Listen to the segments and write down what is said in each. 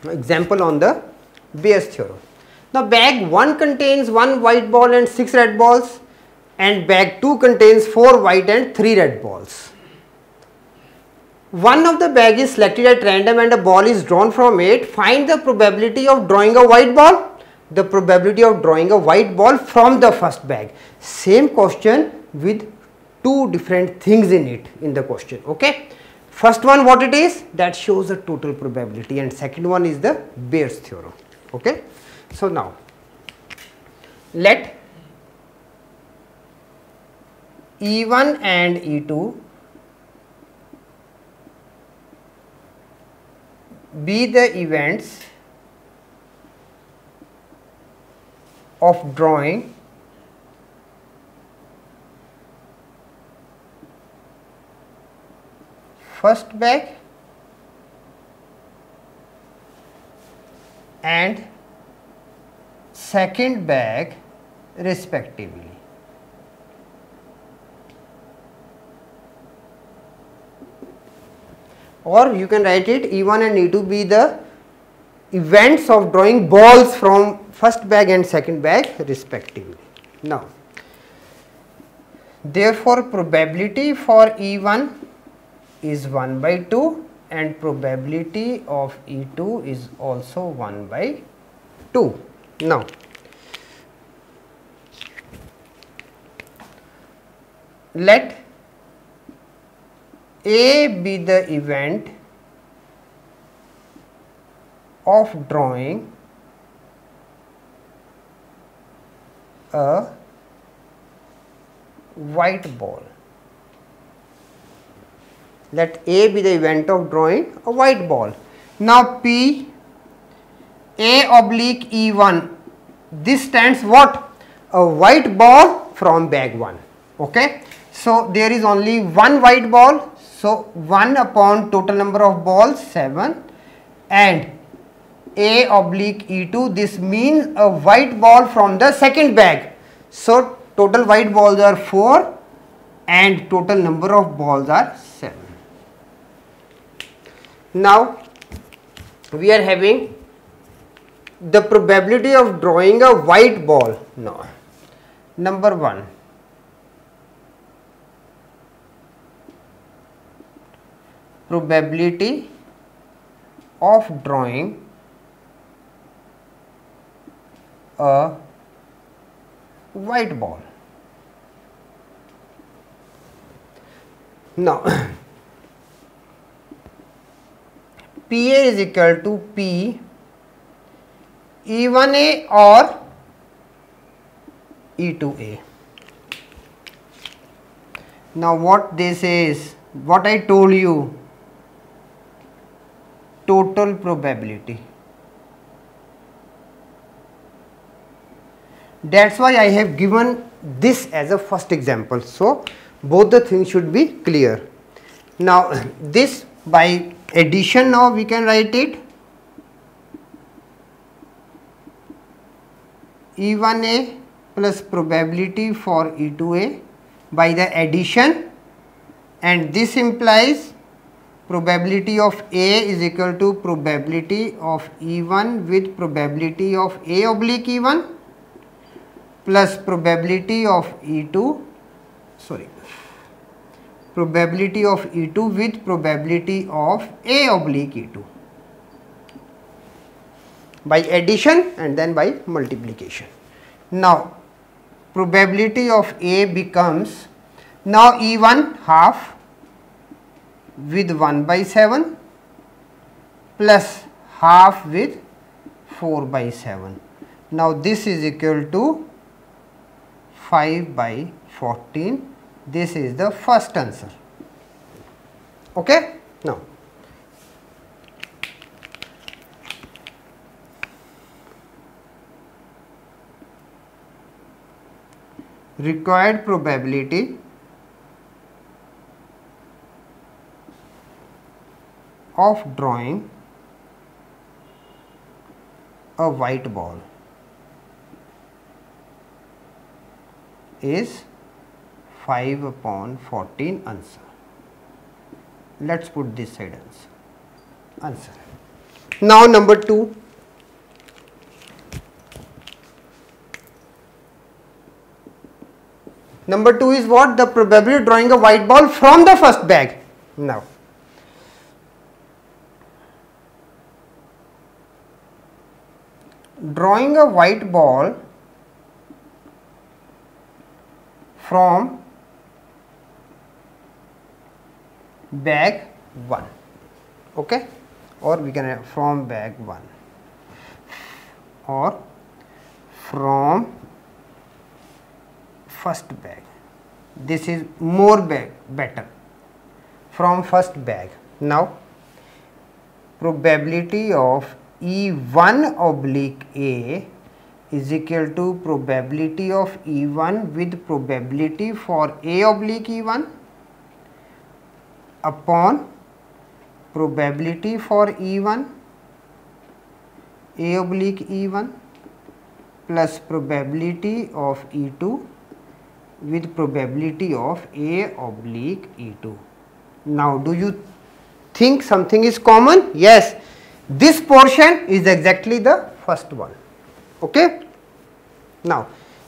example on the Bayes theorem. Now bag 1 contains 1 white ball and 6 red balls, and bag 2 contains 4 white and 3 red balls. One of the bag is selected at random and a ball is drawn from it. Find the probability of drawing a white ball. The probability of drawing a white ball from the first bag. Same question with two different things in it in the question. Okay. First one what it is, that shows the total probability, and second one is the Bayes theorem. Okay. So now let E1 and E2 be the events of drawing first bag and second bag respectively. Or you can write it E1 and E2 be the events of drawing balls from first bag and second bag respectively. Now, therefore, probability for E1 is 1 by 2 and probability of E2 is also 1 by 2. Now, let A be the event of drawing a white ball. Let A be the event of drawing a white ball. Now P A oblique E1, this stands what? A white ball from bag 1. Okay. So there is only one white ball. So 1 upon total number of balls 7, and A oblique E2, this means a white ball from the second bag. So total white balls are 4 and total number of balls are 7. Now we are having the probability of drawing a white ball. Now, number 1. Probability of drawing a white ball. Now, PA is equal to P E1A or E2A. Now, what this is, what I told you, total probability. That's why I have given this as a first example. So both the things should be clear. Now this by addition, now we can write it E1A plus probability for E2A by the addition, and this implies probability of A is equal to probability of E1 with probability of A oblique E1 plus probability of E2, probability of E2 with probability of A oblique E2 by addition and then by multiplication. Now probability of A becomes now E1 half with 1 by 7 plus half with 4 by 7. Now this is equal to 5 by 14. This is the first answer. Okay. Now required probability of drawing a white ball is 5 upon 14 answer. Let's put this side answer. Now number 2. Number 2 is what? The probability of drawing a white ball from the first bag. Now, drawing a white ball from bag 1, okay, or we can have from bag 1 or from first bag. This is more better, from first bag. Now, probability of E1 oblique A is equal to probability of E1 with probability for A oblique E1 upon probability for E1 A oblique E1 plus probability of E2 with probability of A oblique E2. Now, do you think something is common? Yes, this portion is exactly the first one, okay. Now,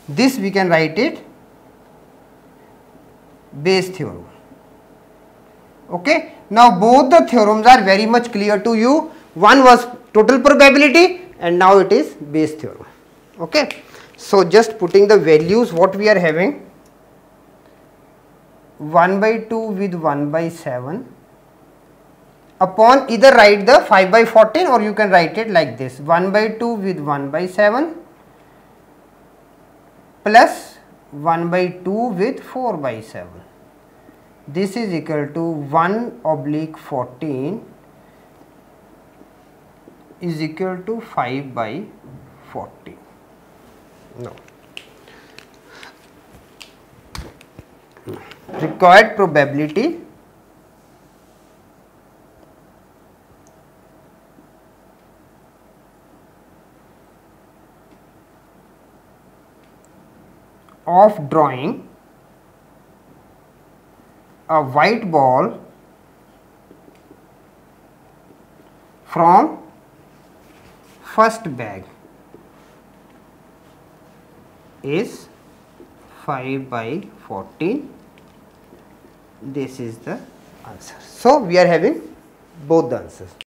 this we can write it Bayes theorem, okay. Now, both the theorems are very much clear to you. One was total probability and now it is Bayes theorem, okay. So, just putting the values what we are having, 1/2 with 1/7 upon, either write the 5/14 or you can write it like this, 1/2 with 1/7 plus 1/2 with 4/7. This is equal to 1/14 is equal to 5/14. No. Required probability of drawing a white ball from first bag is 5/14. This is the answer. So, we are having both the answers.